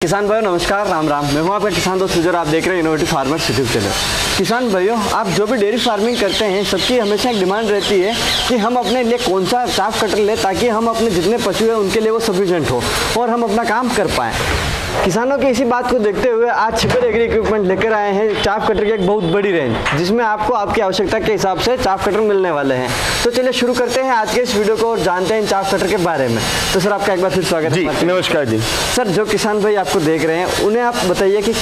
किसान भाइयों नमस्कार, राम राम। मैं हूं आपका किसान दोस्त सुजर। आप देख रहे हैं इनोवेटिव फार्मर्स यूट्यूब चैनल। किसान भाइयों, आप जो भी डेयरी फार्मिंग करते हैं, सबकी हमेशा एक डिमांड रहती है कि हम अपने लिए कौन सा चाफ कटर लें ताकि हम अपने जितने पशु हैं उनके लिए वो सफिशिएंट हो और हम अपना काम कर पाएँ। किसानों की इसी बात को देखते हुए आज छिपर एग्री इक्विपमेंट लेकर आए हैं चाफ कटर की एक बहुत बड़ी रेंज, जिसमें आपको आपकी आवश्यकता के हिसाब से चाफ कटर मिलने वाले हैं। तो चलिए शुरू करते हैं आज के इस वीडियो को और जानते हैं चाफ कटर के बारे में। तो सर आपका एक बार फिर स्वागत है। जी नमस्कार जी। सर जो किसान भाई आपको देख रहे हैं उन्हें आप बताइए कि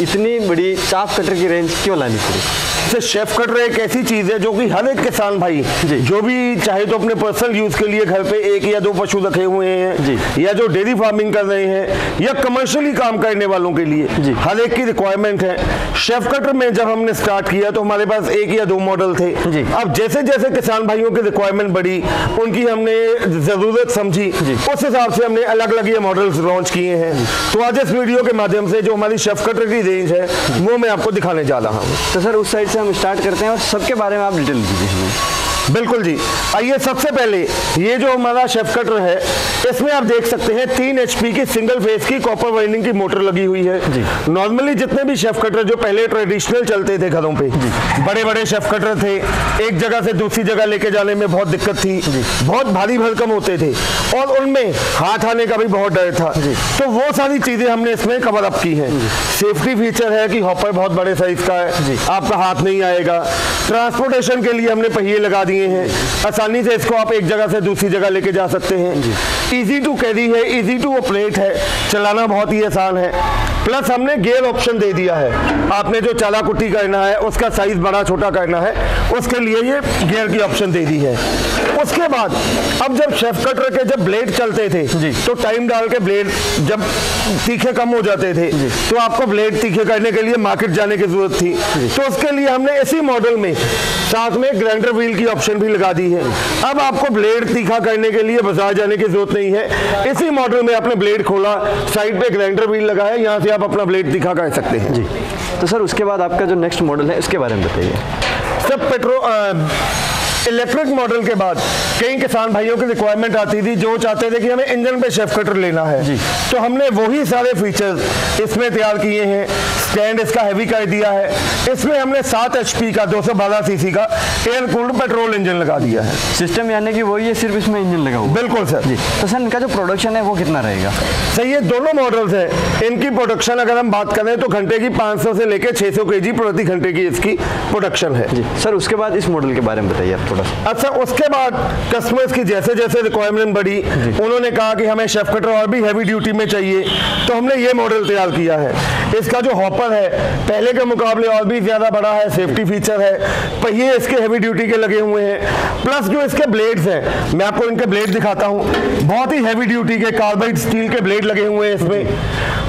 इतनी बड़ी चाफ कटर की रेंज क्यों लानी पड़ी? शेफ कटर एक ऐसी चीज है जो कि हर एक किसान भाई जो भी चाहे तो अपने पर्सनल यूज के लिए घर पे एक या दो पशु रखे हुए हैं या जो डेयरी फार्मिंग कर रहे हैं या कमर्शियली काम करने वालों के लिए हर एक की रिक्वायरमेंट है। शेफ कटर में जब हमने स्टार्ट किया तो हमारे पास एक या दो मॉडल थे। अब जैसे जैसे किसान भाइयों की रिक्वायरमेंट बढ़ी, उनकी हमने जरूरत समझी, उस हिसाब से हमने अलग अलग ये मॉडल्स लॉन्च किए हैं। तो आज इस वीडियो के माध्यम से जो हमारी शेफ कटर की रेंज है वो मैं आपको दिखाने जा रहा हूँ। तो सर उस साइड से हम स्टार्ट करते हैं और सबके बारे में आप डिटेल दीजिए हमें। बिल्कुल जी। आइए सबसे पहले ये जो हमारा शेफ कटर है इसमें आप देख सकते हैं 3 HP की सिंगल फेस की कॉपर वाइंडिंग की मोटर लगी हुई है। नॉर्मली जितने भी शेफ कटर जो पहले ट्रेडिशनल चलते थे घरों पे, बड़े बड़े शेफ कटर थे, एक जगह से दूसरी जगह लेके जाने में बहुत दिक्कत थी, बहुत भारी भरकम होते थे और उनमें हाथ आने का भी बहुत डर था। तो वो सारी चीजें हमने इसमें कवर अप की है। सेफ्टी फीचर है कि हॉपर बहुत बड़े साइज का है, आपका हाथ नहीं आएगा। ट्रांसपोर्टेशन के लिए हमने पहिए लगा दिए हैं, आसानी से इसको आप एक जगह से दूसरी जगह लेके जा सकते हैं। इजी टू कैरी है, इजी टू ऑपरेट है, चलाना बहुत ही आसान है। प्लस हमने गियर ऑप्शन दे दिया है। आपने जो चाला कुट्टी करना है, उसका साइज बड़ा छोटा करना है, उसके लिए ये गियर की ऑप्शन दे दी है। उसके बाद अब जब शेफ कटर के जब ब्लेड चलते थे तो टाइम डाल के ब्लेड जब तीखे कम हो जाते थे तो आपको ब्लेड तीखे करने के लिए मार्केट जाने की जरूरत थी। तो उसके लिए हमने इसी मॉडल में साथ में ग्राइंडर व्हील की ऑप्शन भी लगा दी है। अब आपको ब्लेड तीखा करने के लिए बाजार जाने की जरूरत नहीं है। इसी मॉडल में आपने ब्लेड खोला, साइड पे ग्राइंडर व्हील लगा है, यहाँ से आप अपना ब्लेड तीखा कर सकते हैं। जी तो सर उसके बाद आपका जो नेक्स्ट मॉडल है उसके बारे में बताइए। सब इलेक्ट्रिक मॉडल के बाद कई किसान भाइयों की रिक्वायरमेंट आती थी जो चाहते थे कि हमें इंजन पे शेफ कटर लेना है। तो हमने वही सारे फीचर्स इसमें तैयार किए हैं। स्टैंड इसका हैवी कर दिया है। इसमें हमने 7 HP का 212 cc का एयर कूल्ड पेट्रोल इंजन लगा दिया है। सिस्टम यानी कि वही है, सिर्फ इसमें इंजन लगा हुआ। बिल्कुल सर जी। तो सर इनका जो प्रोडक्शन है वो कितना रहेगा? सर ये दोनों मॉडल्स हैं, इनकी प्रोडक्शन अगर हम बात करें तो घंटे की 500 से लेकर 600 kg प्रति घंटे की इसकी प्रोडक्शन है। जी सर उसके बाद इस मॉडल के बारे में बताइए आप थोड़ा सा। अच्छा, उसके बाद कस्टमर्स की जैसे जैसे रिक्वायरमेंट बढ़ी, उन्होंने कहा कि हमें शेफ कटर और भी हैवी ड्यूटी में चाहिए, तो हमने ये मॉडल तैयार किया है। इसका जो हॉपर है पहले के मुकाबले और भी ज्यादा बड़ा है, सेफ्टी फीचर है, पहिए इसके हैवी ड्यूटी के लगे हुए हैं। प्लस जो इसके ब्लेड्स हैं, मैं आपको इनके ब्लेड दिखाता हूँ, बहुत ही हैवी ड्यूटी के कार्बाइड स्टील के ब्लेड लगे हुए हैं इसमें।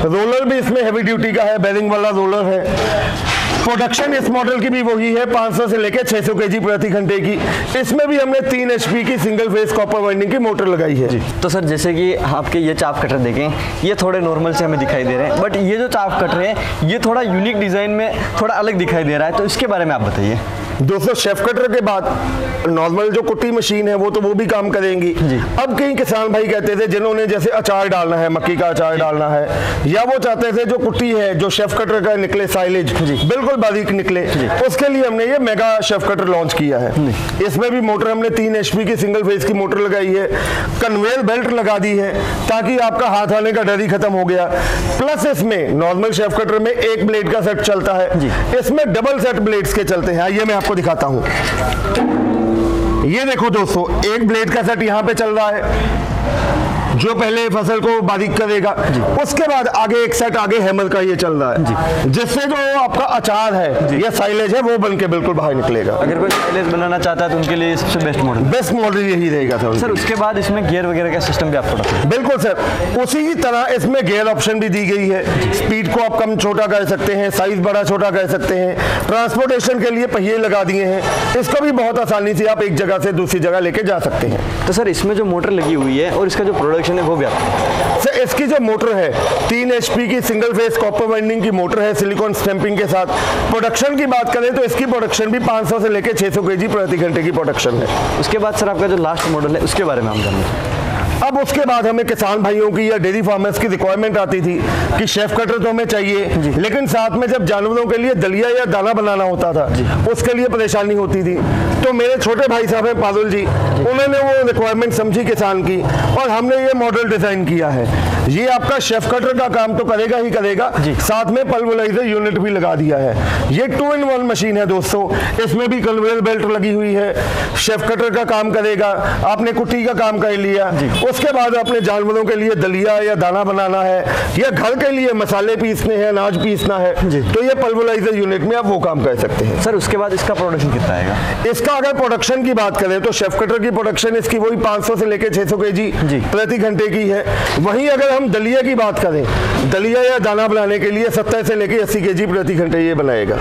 रोलर भी इसमें हैवी ड्यूटी का है, बेरिंग वाला रोलर है। प्रोडक्शन इस मॉडल की भी वही है, 500 से लेकर 600 kg प्रति घंटे की। इसमें भी हमने 3 HP की सिंगल फेस कॉपर वाइंडिंग की मोटर लगाई है। तो सर जैसे कि आपके ये चाफ कटर देखें, ये थोड़े नॉर्मल से हमें दिखाई दे रहे हैं, बट ये जो चाफ कटर है ये थोड़ा यूनिक डिजाइन में थोड़ा अलग दिखाई दे रहा है, तो इसके बारे में आप बताइए। दोस्तों शेफ कटर के बाद नॉर्मल जो कुट्टी मशीन है वो भी काम करेंगी। अब कई किसान भाई कहते थे जिन्होंने जैसे अचार डालना है, मक्की का अचार डालना है, या वो चाहते थे जो कुट्टी है जो शेफ कटर का निकले साइलेज बिल्कुल बारीक निकले, उसके लिए हमने ये मेगा शेफ कटर लॉन्च किया है। इसमें भी मोटर हमने 3 HP की सिंगल फेस की मोटर लगाई है, कन्वेयर बेल्ट लगा दी है ताकि आपका हाथ आने का डर ही खत्म हो गया। प्लस इसमें नॉर्मल शेफ कटर में एक ब्लेड का सेट चलता है, इसमें डबल सेट ब्लेड्स के चलते हैं। आइए मैं आपको दिखाता हूं। ये देखो दोस्तों, एक ब्लेड का सेट यहां पे चल रहा है जो पहले फसल को बारीक करेगा, उसके बाद आगे एक सेट आगे हैमर का ये चल रहा है, जिससे जो आपका अचार है या साइलेज है वो बन के बिल्कुल बाहर निकलेगा। अगर कोई साइलेज बनाना चाहता है तो उनके लिए सबसे बेस्ट मॉडल यही रहेगा सर। उसके बाद इसमें गियर वगैरह का सिस्टम भी आपको रखा है? बिल्कुल सर, उसी की तरह इसमें गियर ऑप्शन भी दी गई है। स्पीड को आप कम छोटा कर सकते हैं, साइज बड़ा छोटा कर सकते हैं। ट्रांसपोर्टेशन के लिए पहिए लगा दिए हैं, इसको भी बहुत आसानी से आप एक जगह से दूसरी जगह लेके जा सकते हैं। तो सर इसमें जो मोटर लगी हुई है और इसका जो प्रोडक्शन है वो भी आता है? इसकी जो मोटर है 3 HP की सिंगल फेस कॉपर वाइंडिंग की मोटर है सिलिकॉन स्टैंपिंग के साथ। प्रोडक्शन की बात करें तो इसकी प्रोडक्शन भी 500 से लेकर 600 kg प्रति घंटे की प्रोडक्शन है। उसके बाद सर आपका जो लास्ट मॉडल है उसके बारे में हम जानेंगे। अब उसके बाद हमें किसान भाइयों की या डेयरी फार्मर्स की रिक्वायरमेंट आती थी कि शेफ कटर तो हमें चाहिए, लेकिन साथ में जब जानवरों के लिए दलिया या दाना बनाना होता था उसके लिए परेशानी होती थी। तो मेरे छोटे भाई साहब हैं पारुल जी, उन्होंने वो रिक्वायरमेंट समझी किसान की और हमने ये मॉडल डिजाइन किया है। ये आपका शेफ कटर का काम तो करेगा ही करेगा, साथ में पल्वराइजर यूनिट भी लगा दिया है। ये 2-in-1 मशीन है दोस्तों, इसमें भी कन्वेयर बेल्ट लगी हुई है। शेफ कटर का काम करेगा, आपने कुट्टी का काम कर लिया, उसके बाद अपने जानवरों के लिए दलिया या दाना बनाना है या घर के लिए मसाले पीसने हैं, अनाज पीसना है, तो ये पल्वराइजर यूनिट में आप वो काम कर सकते हैं। सर उसके बाद इसका प्रोडक्शन कितना आएगा? इसका अगर प्रोडक्शन की बात करें तो शेफ कटर की प्रोडक्शन इसकी वही 500 से लेकर 600 केजी प्रति घंटे की है। वहीं अगर हम दलिया की बात करें, दलिया या दाना बनाने के लिए 70 से लेकर 80 केजी प्रति घंटे ये बनाएगा।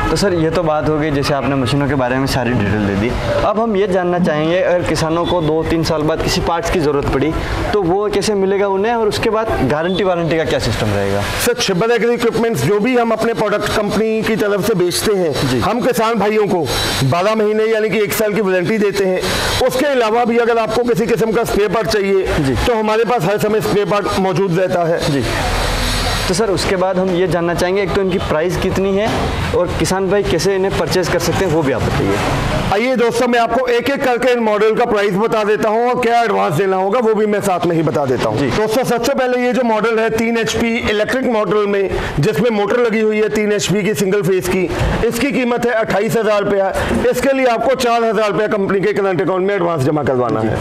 तो सर ये तो बात हो गई, जैसे आपने मशीनों के बारे में सारी डिटेल दे दी। अब हम ये जानना चाहेंगे, अगर किसानों को 2-3 साल बाद किसी पार्ट्स की ज़रूरत पड़ी तो वो कैसे मिलेगा उन्हें, और उसके बाद गारंटी वारंटी का क्या सिस्टम रहेगा? सर छिब्बर एग्री इक्विपमेंट्स जो भी हम अपने प्रोडक्ट कंपनी की तरफ से बेचते हैं, हम किसान भाइयों को 12 महीने यानी कि 1 साल की वारंटी देते हैं। उसके अलावा भी अगर आपको किसी किस्म का स्पेयर पार्ट चाहिए तो हमारे पास हर समय स्पेयर पार्ट मौजूद रहता है। जी। तो सर उसके बाद हम ये जानना चाहेंगे, एक तो इनकी प्राइस कितनी है और किसान भाई कैसे इन्हें परचेज कर सकते हैं वो भी आप बताइए। आइए दोस्तों, मैं आपको एक एक करके इन मॉडल का प्राइस बता देता हूं और क्या एडवांस देना होगा वो भी मैं साथ में ही बता देता हूं। दोस्तों सबसे पहले ये जो मॉडल है 3 HP इलेक्ट्रिक मॉडल में, जिसमें मोटर लगी हुई है 3 HP की सिंगल फेज की, इसकी कीमत है 28,000 रुपया। इसके लिए आपको 4,000 रुपया कंपनी के करंट अकाउंट में एडवांस जमा करवाना है।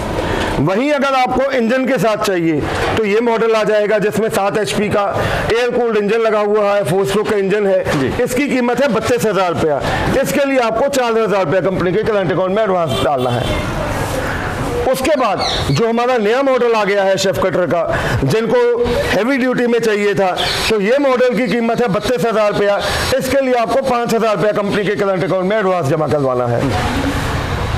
वहीं अगर आपको इंजन के साथ चाहिए तो ये मॉडल आ जाएगा जिसमें 7 HP का एयर कूल्ड इंजन लगा हुआ है, 4 स्ट्रोक का इंजन है। इसकी कीमत है 32,000 रुपया। इसके लिए आपको 4,000 रुपया कंपनी के करंट अकाउंट में एडवांस डालना है। उसके बाद जो हमारा नया मॉडल आ गया है शेफ कटर का, जिनको हैवी ड्यूटी में चाहिए था, तो ये मॉडल की कीमत है 32,000 रुपया। इसके लिए आपको 5,000 रुपया कंपनी के करंट अकाउंट में एडवांस जमा करवाना है।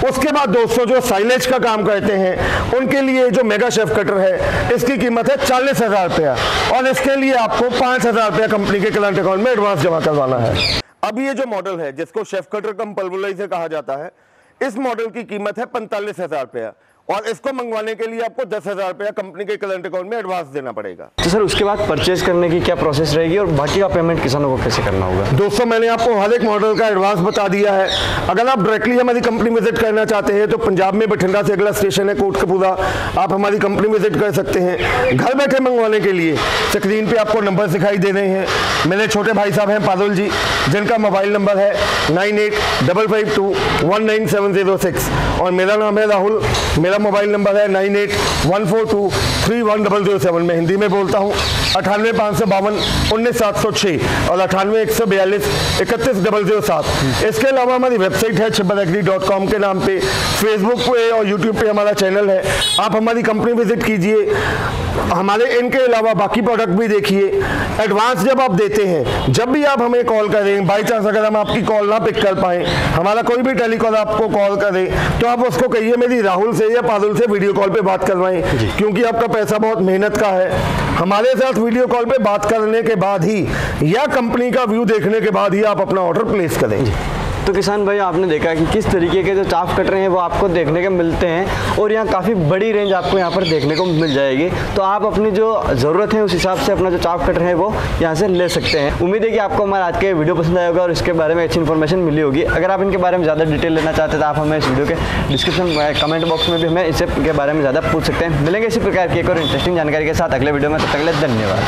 उसके बाद दोस्तों जो साइलेज का काम करते हैं उनके लिए जो मेगा शेफ कटर है इसकी कीमत है 40,000 रुपया और इसके लिए आपको 5,000 रुपया कंपनी के करंट अकाउंट में एडवांस जमा करवाना है। अब ये जो मॉडल है जिसको शेफ कटर कम पल्वराइजर कहा जाता है, इस मॉडल की कीमत है 45,000 रुपया और इसको मंगवाने के लिए आपको 10,000 रुपया कंपनी के करंट अकाउंट में एडवांस देना पड़ेगा। तो सर उसके बाद परचेज करने की क्या प्रोसेस रहेगी और बाकी का पेमेंट किसानों को कैसे करना होगा? दोस्तों मैंने आपको हर एक मॉडल का एडवांस बता दिया है। अगर आप डायरेक्टली हमारी कंपनी विजिट करना चाहते हैं तो पंजाब में बठिंडा से अगला स्टेशन है कोटकपूरा, आप हमारी कंपनी विजिट कर सकते हैं। घर बैठे मंगवाने के लिए स्क्रीन पे आपको नंबर दिखाई दे रहे हैं। मेरे छोटे भाई साहब हैं पारुल जी, जिनका मोबाइल नंबर है 9855219706 और मेरा नाम है राहुल, मेरा मोबाइल नंबर है 9814231007। मैं हिंदी में बोलता हूँ 98,552,19,706 और 98,142,31,007। इसके अलावा हमारी वेबसाइट है chibbaragri.com के नाम पे, फेसबुक पे और यूट्यूब पे हमारा चैनल है। आप हमारी कंपनी विजिट कीजिए, हमारे इनके अलावा बाकी प्रोडक्ट भी देखिए। एडवांस जब आप देते हैं, जब भी आप हमें कॉल करें, बाई चांस अगर हम आपकी कॉल ना पिक कर पाए, हमारा कोई भी टेलीकॉल आपको कॉल करे तो आप उसको कहिए मेरी राहुल से या पारुल से वीडियो कॉल पे बात करवाएं, क्योंकि आपका पैसा बहुत मेहनत का है। हमारे साथ वीडियो कॉल पे बात करने के बाद ही या कंपनी का व्यू देखने के बाद ही आप अपना ऑर्डर प्लेस करें। तो किसान भाई आपने देखा कि किस तरीके के जो चाफ कटर हैं वो आपको देखने के मिलते हैं और यहाँ काफ़ी बड़ी रेंज आपको यहाँ पर देखने को मिल जाएगी। तो आप अपनी जो ज़रूरत है उस हिसाब से अपना जो चाफ कटर है वो यहाँ से ले सकते हैं। उम्मीद है कि आपको हमारा आज के वीडियो पसंद आएगा और इसके बारे में अच्छी इन्फॉर्मेशन मिली होगी। अगर आप इनके बारे में ज़्यादा डिटेल लेना चाहते हैं तो आप हमें इस वीडियो के डिस्क्रिप्शन कमेंट बॉक्स में भी हमें इसके बारे में ज़्यादा पूछ सकते हैं। मिलेंगे इसी प्रकार की एक और इंटरेस्टिंग जानकारी के साथ अगले वीडियो में। तब तक के लिए धन्यवाद।